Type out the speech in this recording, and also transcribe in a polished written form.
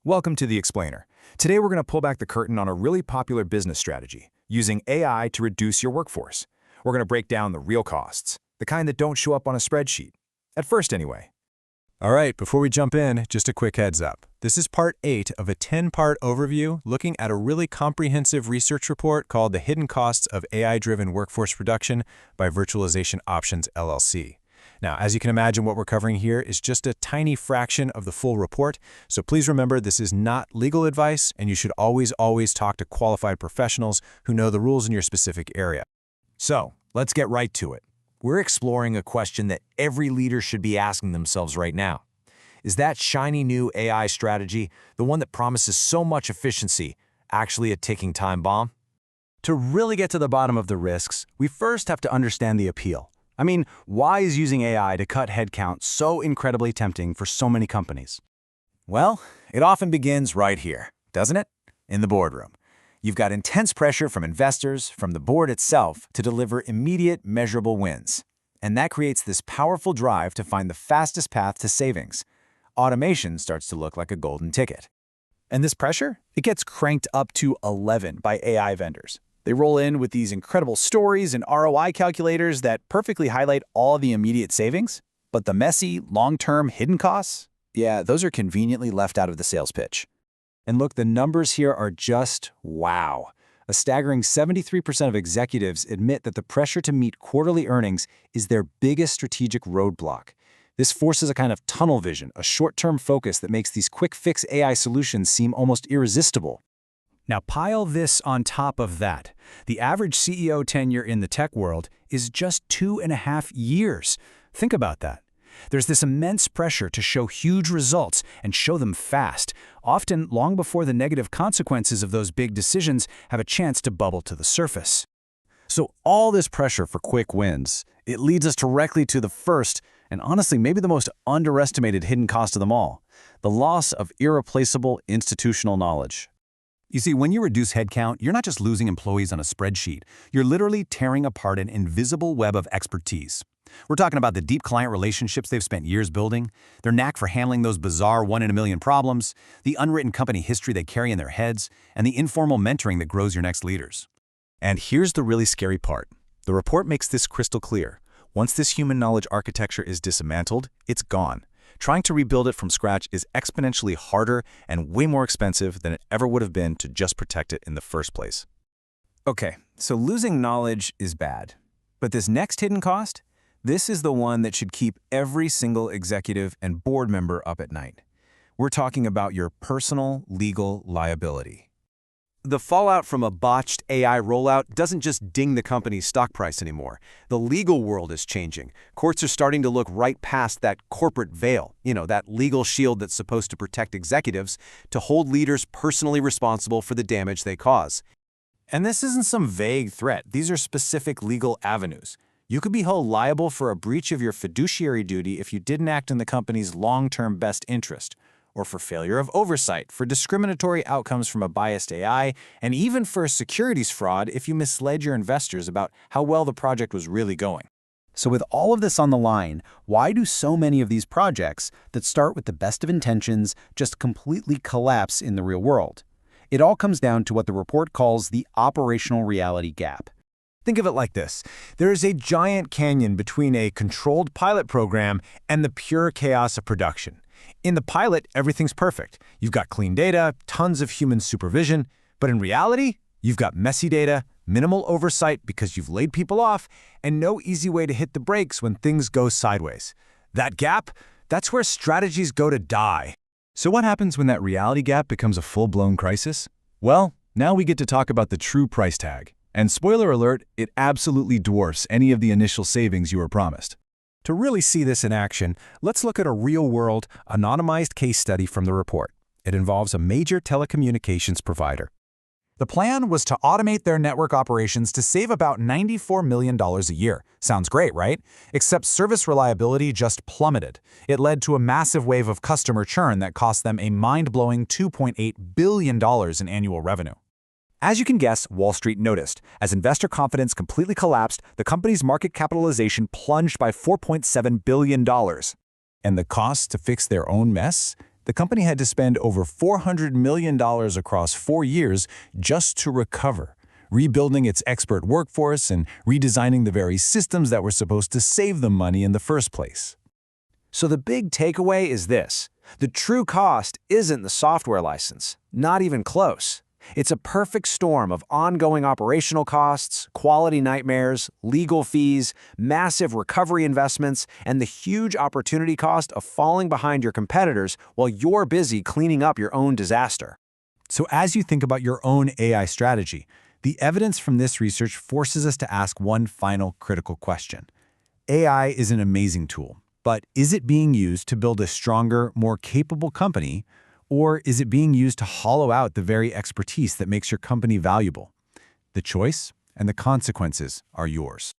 Welcome to The Explainer. Today we're going to pull back the curtain on a really popular business strategy, using AI to reduce your workforce. We're going to break down the real costs, the kind that don't show up on a spreadsheet. At first, anyway. All right, before we jump in, just a quick heads up. This is part 8 of a 10-part overview looking at a really comprehensive research report called The Hidden Costs of AI-Driven Workforce Reduction by Virtualization Options LLC. Now, as you can imagine, what we're covering here is just a tiny fraction of the full report, so please remember this is not legal advice, and you should always talk to qualified professionals who know the rules in your specific area. So, let's get right to it. We're exploring a question that every leader should be asking themselves right now. Is that shiny new AI strategy, the one that promises so much efficiency, actually a ticking time bomb? To really get to the bottom of the risks, we first have to understand the appeal. I mean, why is using AI to cut headcount so incredibly tempting for so many companies? Well, it often begins right here, doesn't it? In the boardroom. You've got intense pressure from investors, from the board itself, to deliver immediate, measurable wins. And that creates this powerful drive to find the fastest path to savings. Automation starts to look like a golden ticket. And this pressure, it gets cranked up to 11 by AI vendors. They roll in with these incredible stories and ROI calculators that perfectly highlight all the immediate savings, but the messy, long-term hidden costs, yeah, those are conveniently left out of the sales pitch. And look, the numbers here are just wow. A staggering 73% of executives admit that the pressure to meet quarterly earnings is their biggest strategic roadblock. This forces a kind of tunnel vision, a short-term focus that makes these quick-fix AI solutions seem almost irresistible. Now pile this on top of that. The average CEO tenure in the tech world is just 2.5 years. Think about that. There's this immense pressure to show huge results and show them fast, often long before the negative consequences of those big decisions have a chance to bubble to the surface. So all this pressure for quick wins, it leads us directly to the first, and honestly maybe the most underestimated hidden cost of them all, the loss of irreplaceable institutional knowledge. You see, when you reduce headcount, you're not just losing employees on a spreadsheet. You're literally tearing apart an invisible web of expertise. We're talking about the deep client relationships they've spent years building, their knack for handling those bizarre one-in-a-million problems, the unwritten company history they carry in their heads, and the informal mentoring that grows your next leaders. And here's the really scary part. The report makes this crystal clear. Once this human knowledge architecture is dismantled, it's gone. Trying to rebuild it from scratch is exponentially harder and way more expensive than it ever would have been to just protect it in the first place. Okay, so losing knowledge is bad. But this next hidden cost? This is the one that should keep every single executive and board member up at night. We're talking about your personal legal liability. The fallout from a botched AI rollout doesn't just ding the company's stock price anymore. The legal world is changing. Courts are starting to look right past that corporate veil, that legal shield that's supposed to protect executives, to hold leaders personally responsible for the damage they cause. And this isn't some vague threat. These are specific legal avenues. You could be held liable for a breach of your fiduciary duty if you didn't act in the company's long-term best interest, or for failure of oversight, for discriminatory outcomes from a biased AI, and even for securities fraud if you misled your investors about how well the project was really going. So with all of this on the line, why do so many of these projects that start with the best of intentions just completely collapse in the real world? It all comes down to what the report calls the operational reality gap. Think of it like this. There is a giant canyon between a controlled pilot program and the pure chaos of production. In the pilot, everything's perfect. You've got clean data, tons of human supervision, but in reality, you've got messy data, minimal oversight because you've laid people off, and no easy way to hit the brakes when things go sideways. That gap, that's where strategies go to die. So what happens when that reality gap becomes a full-blown crisis? Well, now we get to talk about the true price tag. And spoiler alert, it absolutely dwarfs any of the initial savings you were promised. To really see this in action, let's look at a real-world, anonymized case study from the report. It involves a major telecommunications provider. The plan was to automate their network operations to save about $94 million a year. Sounds great, right? Except service reliability just plummeted. It led to a massive wave of customer churn that cost them a mind-blowing $2.8 billion in annual revenue. As you can guess, Wall Street noticed. As investor confidence completely collapsed, the company's market capitalization plunged by $4.7 billion. And the cost to fix their own mess? The company had to spend over $400 million across 4 years just to recover, rebuilding its expert workforce and redesigning the very systems that were supposed to save them money in the first place. So the big takeaway is this. The true cost isn't the software license, not even close. It's a perfect storm of ongoing operational costs, quality nightmares, legal fees, massive recovery investments, and the huge opportunity cost of falling behind your competitors while you're busy cleaning up your own disaster. So as you think about your own AI strategy, the evidence from this research forces us to ask one final critical question. AI is an amazing tool, but is it being used to build a stronger, more capable company, or is it being used to hollow out the very expertise that makes your company valuable? The choice and the consequences are yours.